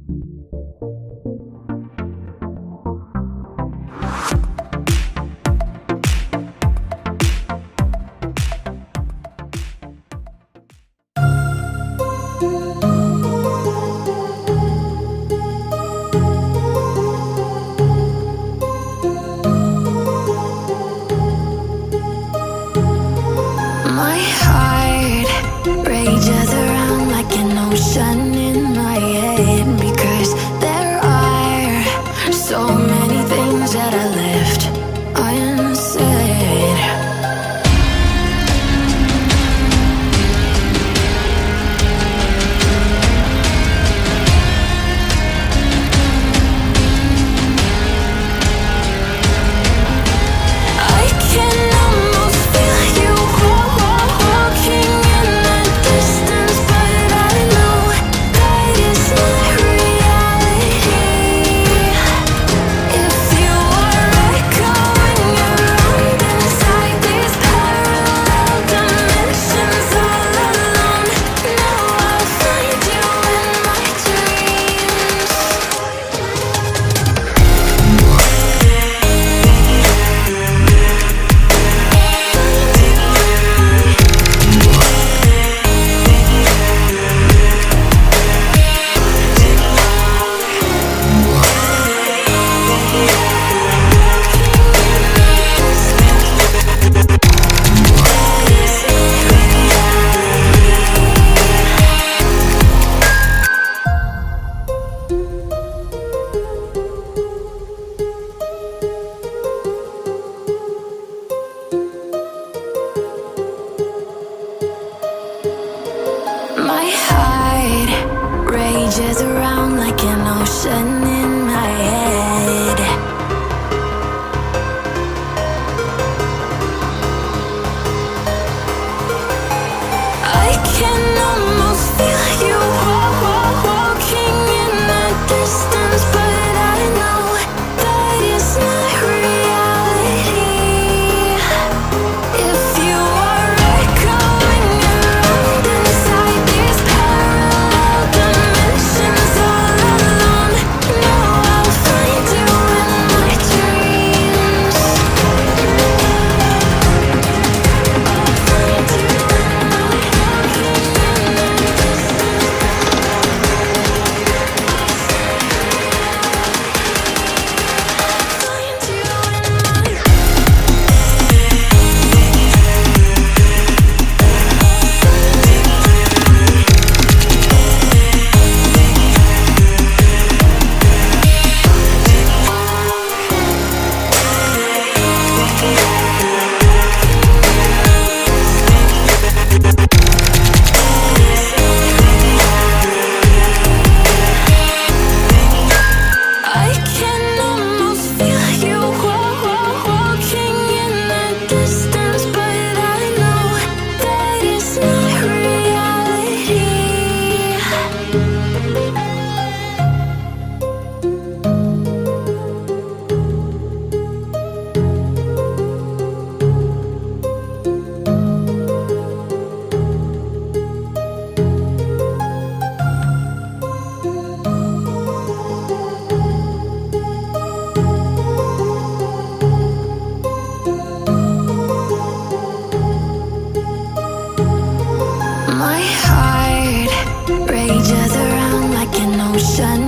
My heart rages around like an ocean in my head, because there are so many things that I left unsaid. I can almost feel you walking in the distance, but I know that it's not reality. If you are echoing around inside these parallel dimensions all alone, now I'll find you in my dreams. My heart rages around like an ocean in my head. I can almost feel you walking in the distance, but I know that it's not reality. If you are echoing around inside these parallel dimensions all alone, now I'll find you in my dreams. I'll find you in my walking in the distance. Find you in my I can almost feel you walking in the distance, but I know that it's not reality. My heart rages around like an ocean